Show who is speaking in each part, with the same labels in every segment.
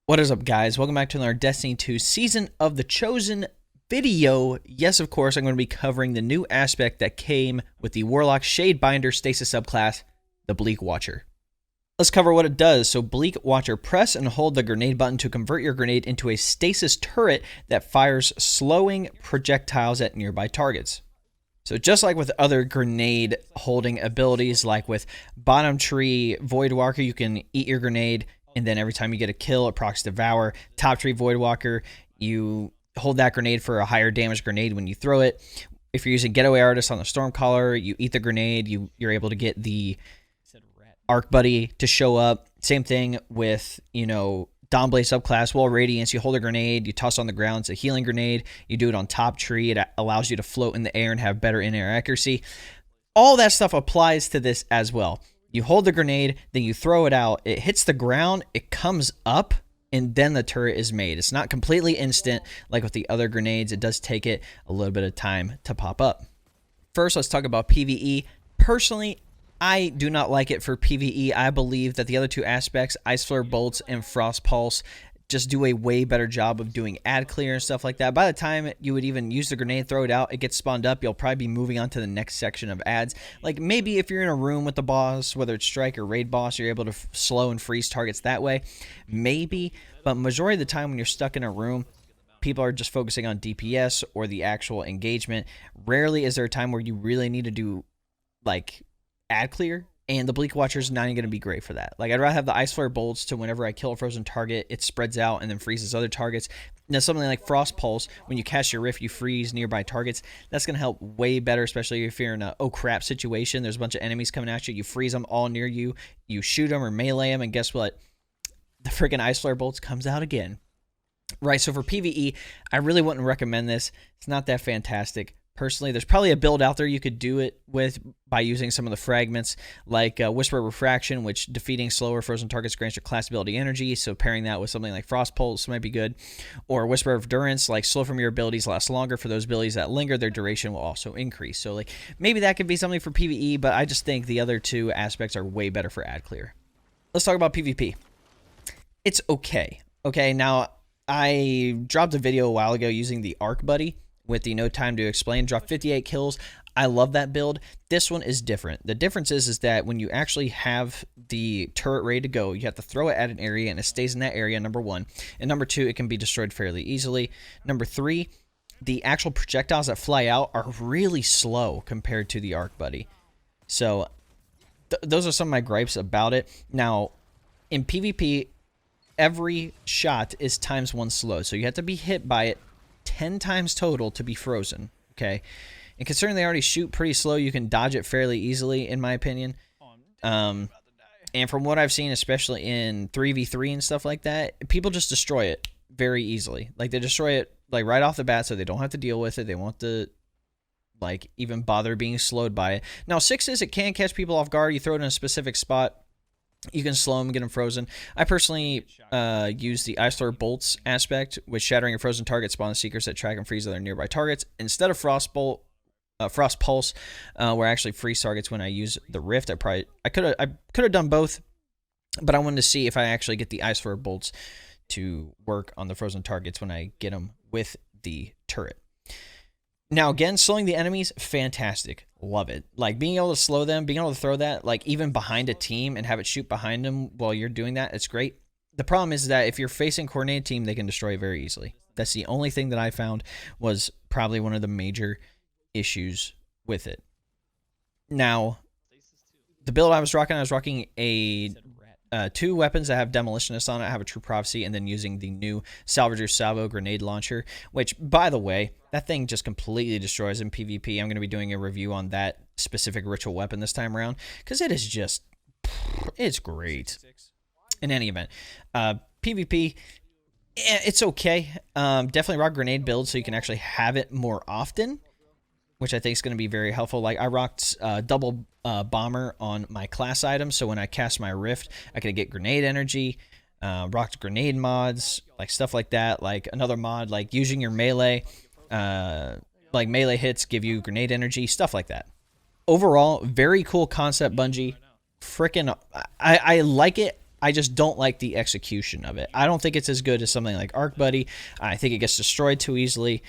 Speaker 1: What is up, guys? Welcome back to another Destiny 2 Season of the Chosen video. Yes, of course, I'm going to be covering the new aspect that came with the Warlock Shadebinder Stasis subclass, the Bleak Watcher. Let's cover what it does. So Bleak Watcher, press and hold the grenade button to convert your grenade into a stasis turret that fires slowing projectiles at nearby targets. So just like with other grenade holding abilities, like with Bottom Tree Voidwalker, you can eat your grenade, and then every time you get a kill, it procs Devour. Top Tree Voidwalker, you hold that grenade for a higher damage grenade when you throw it. If you're using Getaway Artist on the Stormcaller, you eat the grenade, you're able to get the Arc Buddy to show up. Same thing with, Dawnblade subclass, Wall Radiance, you hold a grenade, you toss on the ground, it's a healing grenade, you do it on Top Tree, it allows you to float in the air and have better in-air accuracy. All that stuff applies to this as well. You hold the grenade, then you throw it out, it hits the ground, it comes up, and then the turret is made. It's not completely instant like with the other grenades. It does take it a little bit of time to pop up. First, let's talk about PvE. Personally, I do not like it for PvE. I believe that the other two aspects, Ice Flare Bolts and Frost Pulse, just do a way better job of doing ad clear and stuff like that. By the time you would even use the grenade, throw it out, it gets spawned up, you'll probably be moving on to the next section of ads. Like maybe if you're in a room with the boss, whether it's strike or raid boss, you're able to slow and freeze targets that way. Maybe, but majority of the time when you're stuck in a room, people are just focusing on DPS or the actual engagement. Rarely is there a time where you really need to do like ad clear. And the Bleak Watcher is not even going to be great for that. Like, I'd rather have the Ice Flare Bolts to whenever I kill a frozen target, it spreads out and then freezes other targets. Now, something like Frost Pulse, when you cast your Rift, you freeze nearby targets. That's going to help way better, especially if you're in a oh crap situation. There's a bunch of enemies coming at you. You freeze them all near you. You shoot them or melee them, and guess what? The freaking Ice Flare Bolts comes out again. Right, so for PvE, I really wouldn't recommend this. It's not that fantastic. Personally, there's probably a build out there you could do it with by using some of the fragments, like Whisper Refraction, which defeating slower frozen targets grants your class ability energy, so pairing that with something like Frost Pulse might be good. Or Whisper of Endurance, like slow from your abilities last longer. For those abilities that linger, their duration will also increase. So like maybe that could be something for PvE, but I just think the other two aspects are way better for ad clear. Let's talk about PvP. It's okay. Okay, now I dropped a video a while ago using the Arc Buddy with the no time to explain, dropped 58 kills. I love that build. This one is different. The difference is that when you actually have the turret ready to go, you have to throw it at an area and it stays in that area, number one. And number two, it can be destroyed fairly easily. Number three, the actual projectiles that fly out are really slow compared to the Arc Buddy. So those are some of my gripes about it. Now, in PvP, every shot is ×1 slow. So you have to be hit by it 10 times total to be frozen, okay? And considering they already shoot pretty slow, you can dodge it fairly easily, in my opinion. And from what I've seen, especially in 3v3 and stuff like that, people just destroy it very easily. Like, they destroy it, like, right off the bat, so they don't have to deal with it. They won't have to, like, even bother being slowed by it. Now, 6 is, it can catch people off guard. You throw it in a specific spot, you can slow them, get them frozen. I personally use the Ice Flare Bolts aspect, with shattering a frozen target spawn secrets that track and freeze other nearby targets. Instead of Frost Pulse, where I actually freeze targets when I use the Rift. I could have done both, but I wanted to see if I actually get the Ice Flare Bolts to work on the frozen targets when I get them with the turret. Now, again, slowing the enemies, fantastic. Love it. Like, being able to slow them, being able to throw that, like, even behind a team and have it shoot behind them while you're doing that, it's great. The problem is that if you're facing a coordinated team, they can destroy it very easily. That's the only thing that I found was probably one of the major issues with it. Now, the build I was rocking a 2 weapons that have Demolitionist on it. I have a True Prophecy, and then using the new Salvager Salvo grenade launcher, which, by the way, that thing just completely destroys in PvP. I'm going to be doing a review on that specific ritual weapon this time around, because it is just, it's great. In any event, PvP, it's okay. Definitely rock grenade build so you can actually have it more often, which I think is going to be very helpful. Like, I rocked double bomber on my class item, so when I cast my Rift, I could get grenade energy, rocked grenade mods, like stuff like that. Like, another mod, like using your melee, like melee hits give you grenade energy, stuff like that. Overall, very cool concept, Bungie. Freaking, I like it I just don't like the execution of it. I don't think it's as good as something like Arc Buddy. I think it gets destroyed too easily,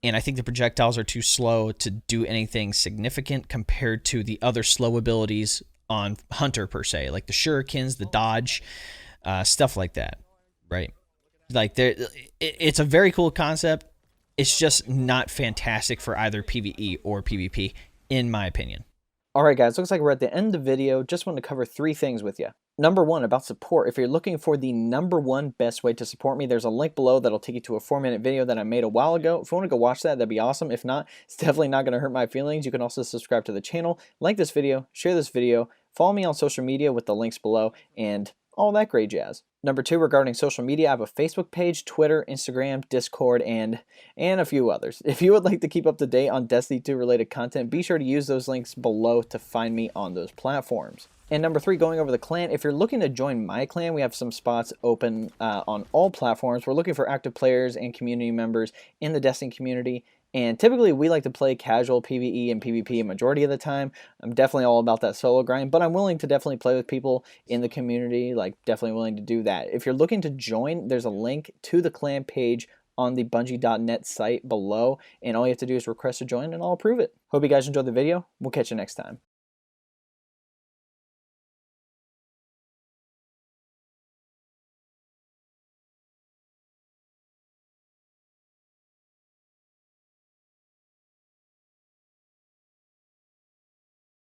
Speaker 1: and I think the projectiles are too slow to do anything significant compared to the other slow abilities on Hunter per se, like the shurikens, the dodge, stuff like that, right? Like it's a very cool concept. It's just not fantastic for either PvE or PvP, in my opinion.
Speaker 2: Alright guys, looks like we're at the end of the video. Just wanted to cover 3 things with you. Number 1, about support. If you're looking for the #1 best way to support me, there's a link below that'll take you to a 4-minute video that I made a while ago. If you want to go watch that, that'd be awesome. If not, it's definitely not going to hurt my feelings. You can also subscribe to the channel, like this video, share this video, follow me on social media with the links below, and all that great jazz. Number 2, regarding social media, I have a Facebook page, Twitter, Instagram, Discord, and a few others. If you would like to keep up to date on Destiny 2 related content, be sure to use those links below to find me on those platforms. And number 3, going over the clan, if you're looking to join my clan, we have some spots open on all platforms. We're looking for active players and community members in the Destiny community. And typically we like to play casual PvE and PvP a majority of the time. I'm definitely all about that solo grind, but I'm willing to definitely play with people in the community, like definitely willing to do that. If you're looking to join, there's a link to the clan page on the Bungie.net site below, and all you have to do is request to join and I'll approve it. Hope you guys enjoyed the video. We'll catch you next time.